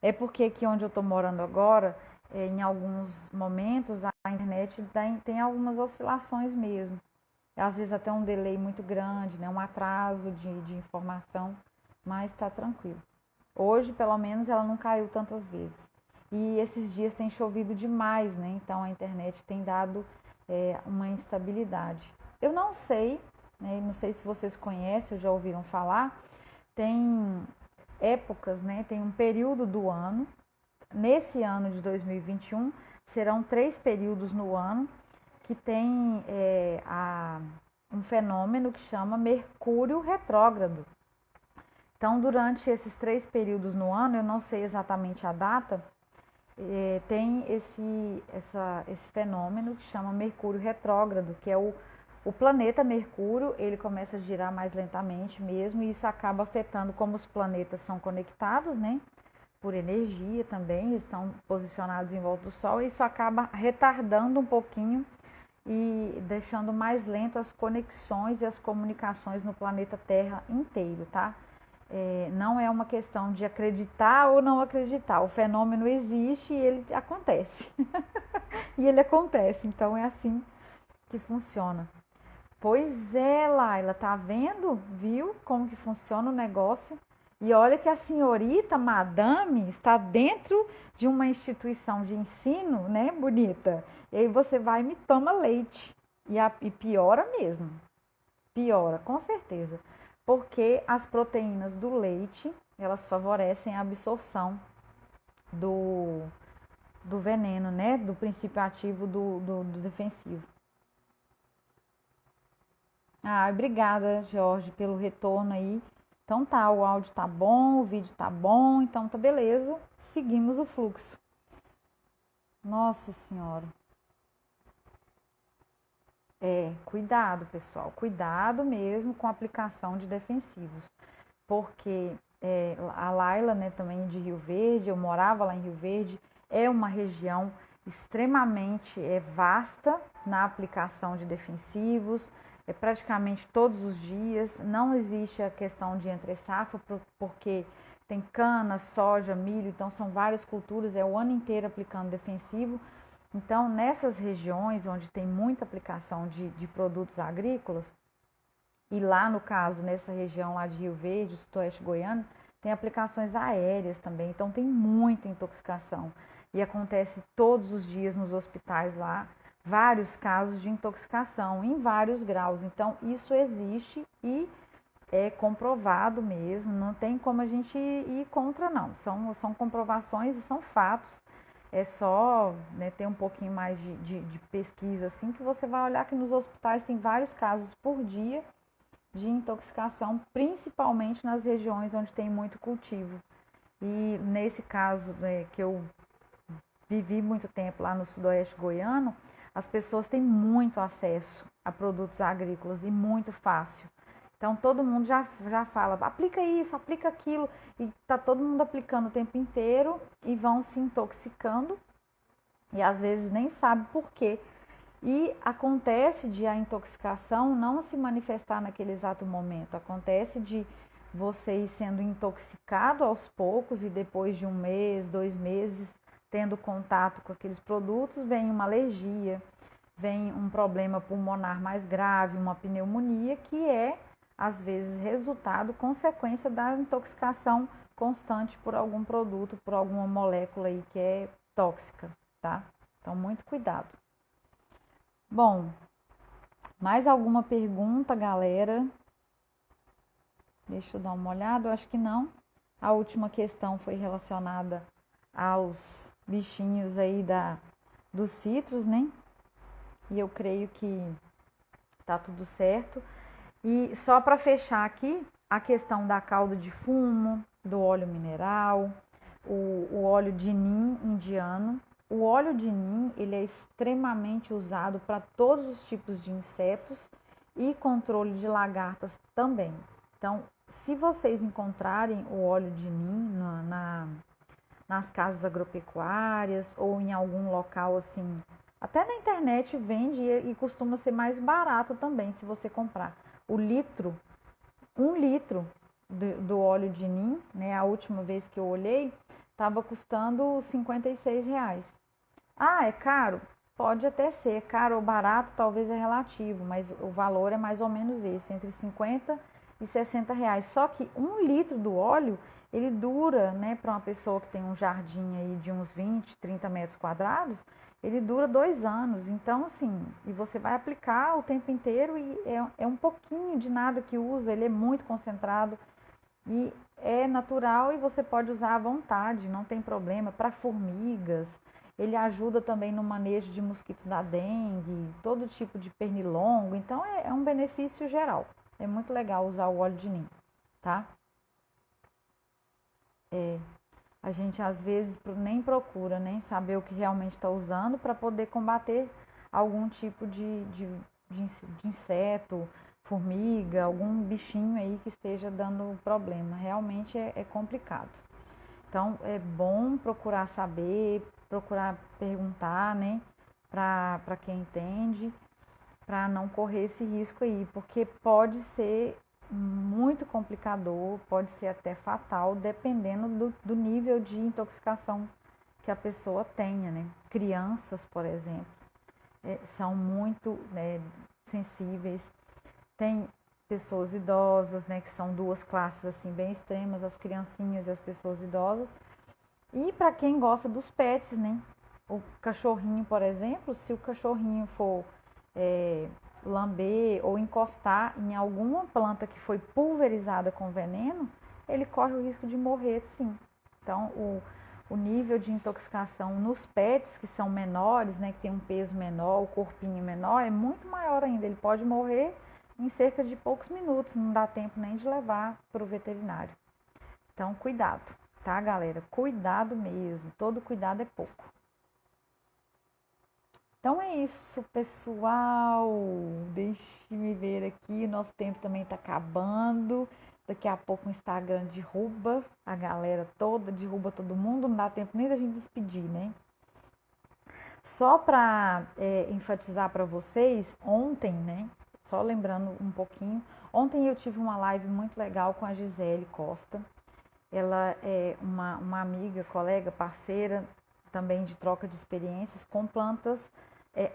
Speaker 1: É porque aqui onde eu tô morando agora, em alguns momentos, a internet tem algumas oscilações mesmo. Às vezes até um delay muito grande, né? Um atraso de informação, mas tá tranquilo. Hoje, pelo menos, ela não caiu tantas vezes. E esses dias tem chovido demais, né? Então a internet tem dado uma instabilidade. Eu não sei, né? Não sei se vocês conhecem ou já ouviram falar, tem épocas, né? Tem um período do ano. Nesse ano de 2021, serão 3 períodos no ano que tem um fenômeno que chama Mercúrio retrógrado. Então, durante esses 3 períodos no ano, eu não sei exatamente a data, tem esse fenômeno que chama Mercúrio retrógrado, que é o planeta Mercúrio, ele começa a girar mais lentamente mesmo, e isso acaba afetando como os planetas são conectados, né? Por energia também, estão posicionados em volta do Sol, e isso acaba retardando um pouquinho e deixando mais lento as conexões e as comunicações no planeta Terra inteiro, tá? Não é uma questão de acreditar ou não acreditar, o fenômeno existe e ele acontece. E ele acontece, então é assim que funciona. Pois é, Laila, tá vendo? Viu como que funciona o negócio? E olha que a senhorita, madame, está dentro de uma instituição de ensino, né, bonita? E aí você vai e me toma leite. E piora mesmo. Piora, com certeza. Porque as proteínas do leite, elas favorecem a absorção do veneno, né? Do princípio ativo do defensivo. Ah, obrigada, Jorge, pelo retorno aí. Então tá, o áudio tá bom, o vídeo tá bom, então tá beleza. Seguimos o fluxo. Nossa Senhora. Cuidado, pessoal. Cuidado mesmo com a aplicação de defensivos. Porque a Laila, né, também de Rio Verde, eu morava lá em Rio Verde, é uma região extremamente vasta na aplicação de defensivos. Praticamente todos os dias, não existe a questão de entre safra, porque tem cana, soja, milho, então são várias culturas, é o ano inteiro aplicando defensivo. Então, nessas regiões onde tem muita aplicação de produtos agrícolas, e lá no caso, nessa região lá de Rio Verde, sudoeste goiano, tem aplicações aéreas também, então tem muita intoxicação. E acontece todos os dias nos hospitais lá, vários casos de intoxicação em vários graus. Então, isso existe e é comprovado mesmo, não tem como a gente ir contra, não. São comprovações e são fatos. É só, né, ter um pouquinho mais de pesquisa, assim, que você vai olhar que nos hospitais tem vários casos por dia de intoxicação, principalmente nas regiões onde tem muito cultivo. E nesse caso, né, que eu vivi muito tempo lá no sudoeste goiano, as pessoas têm muito acesso a produtos agrícolas e muito fácil. Então todo mundo já fala, aplica isso, aplica aquilo, e tá todo mundo aplicando o tempo inteiro e vão se intoxicando e às vezes nem sabe por quê. E acontece de a intoxicação não se manifestar naquele exato momento, acontece de você ir sendo intoxicado aos poucos e depois de 1 mês, 2 meses, tendo contato com aqueles produtos, vem uma alergia, vem um problema pulmonar mais grave, uma pneumonia, que é, às vezes, resultado, consequência da intoxicação constante por algum produto, por alguma molécula aí que é tóxica, tá? Então, muito cuidado. Bom, mais alguma pergunta, galera? Deixa eu dar uma olhada, eu acho que não. A última questão foi relacionada aos bichinhos aí dos citros, né? E eu creio que tá tudo certo. E só para fechar aqui, a questão da calda de fumo, do óleo mineral, o óleo de nim indiano. O óleo de nim, ele é extremamente usado para todos os tipos de insetos e controle de lagartas também. Então, se vocês encontrarem o óleo de nim nas casas agropecuárias ou em algum local assim, até na internet vende e costuma ser mais barato também se você comprar. O litro, 1 litro do óleo de nim, né, a última vez que eu olhei, estava custando R$56. Ah, é caro? Pode até ser, caro ou barato talvez é relativo, mas o valor é mais ou menos esse, entre 50 e 60 reais. Só que 1 litro do óleo, ele dura, né, para uma pessoa que tem um jardim aí de uns 20, 30 metros quadrados, ele dura 2 anos. Então, assim, e você vai aplicar o tempo inteiro e é um pouquinho de nada que usa, ele é muito concentrado e é natural e você pode usar à vontade, não tem problema. Para formigas, ele ajuda também no manejo de mosquitos da dengue, todo tipo de pernilongo. Então, é um benefício geral. É muito legal usar o óleo de nim, tá? A gente às vezes nem procura nem saber o que realmente está usando para poder combater algum tipo de inseto, formiga, algum bichinho aí que esteja dando problema. Realmente é complicado. Então é bom procurar saber, procurar perguntar, né, para quem entende, para não correr esse risco aí, porque pode ser muito complicador, pode ser até fatal, dependendo do nível de intoxicação que a pessoa tenha, né? Crianças, por exemplo, são muito, né, sensíveis. Tem pessoas idosas, né, que são 2 classes assim bem extremas, as criancinhas e as pessoas idosas. E para quem gosta dos pets, né? O cachorrinho, por exemplo, se o cachorrinho for lamber ou encostar em alguma planta que foi pulverizada com veneno, ele corre o risco de morrer, sim. Então, o nível de intoxicação nos pets que são menores, né, que tem um peso menor, o corpinho menor, é muito maior ainda. Ele pode morrer em cerca de poucos minutos, não dá tempo nem de levar para o veterinário. Então, cuidado, tá, galera? Cuidado mesmo, todo cuidado é pouco. Então é isso, pessoal. Deixe-me ver aqui. Nosso tempo também está acabando. Daqui a pouco o Instagram derruba a galera toda, derruba todo mundo. Não dá tempo nem da gente despedir, né? Só para enfatizar para vocês, ontem, né? Só lembrando um pouquinho. Ontem eu tive uma live muito legal com a Gisele Costa. ela é uma amiga, colega, parceira também de troca de experiências com plantas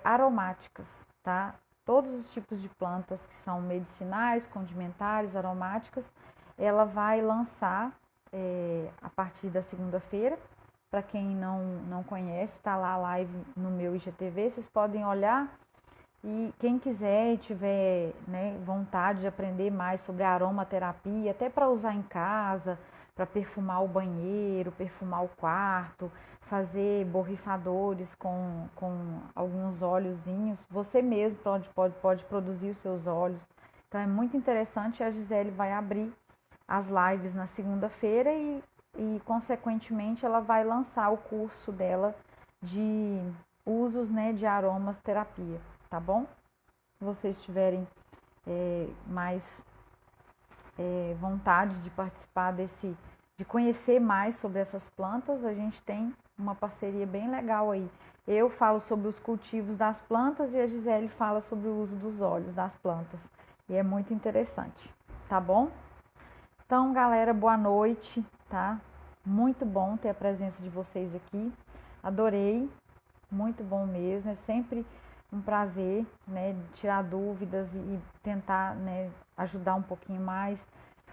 Speaker 1: aromáticas, tá? Todos os tipos de plantas que são medicinais, condimentares, aromáticas, ela vai lançar a partir da segunda-feira. Para quem não conhece, está lá a live no meu IGTV, vocês podem olhar. E quem quiser e tiver, né, vontade de aprender mais sobre a aromaterapia, até para usar em casa, para perfumar o banheiro, perfumar o quarto, fazer borrifadores com alguns óleozinhos, você mesmo pode produzir os seus óleos. Então é muito interessante. A Gisele vai abrir as lives na segunda-feira e consequentemente ela vai lançar o curso dela de usos, né, de aromas terapia, tá bom? Se vocês tiverem mais vontade de participar de conhecer mais sobre essas plantas, a gente tem uma parceria bem legal aí. Eu falo sobre os cultivos das plantas e a Gisele fala sobre o uso dos óleos das plantas. E é muito interessante, tá bom? Então, galera, boa noite, tá? Muito bom ter a presença de vocês aqui. Adorei, muito bom mesmo. É sempre um prazer, né, tirar dúvidas e tentar, né, ajudar um pouquinho mais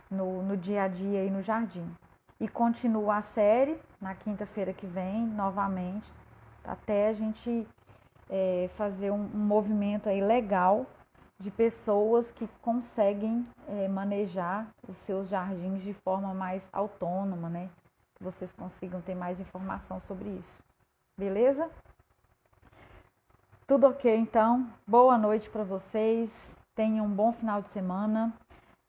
Speaker 1: no dia a dia e no jardim. E continua a série na quinta-feira que vem, novamente, até a gente fazer um movimento aí legal de pessoas que conseguem manejar os seus jardins de forma mais autônoma, né? Que vocês consigam ter mais informação sobre isso. Beleza? Tudo ok, então. Boa noite para vocês. Tenham um bom final de semana.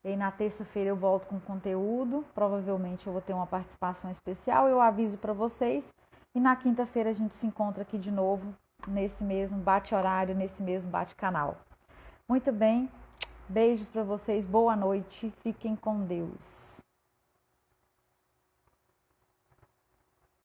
Speaker 1: E na terça-feira eu volto com conteúdo. Provavelmente eu vou ter uma participação especial. Eu aviso para vocês. E na quinta-feira a gente se encontra aqui de novo, nesse mesmo bate-horário, nesse mesmo bate-canal. Muito bem. Beijos para vocês. Boa noite. Fiquem com Deus.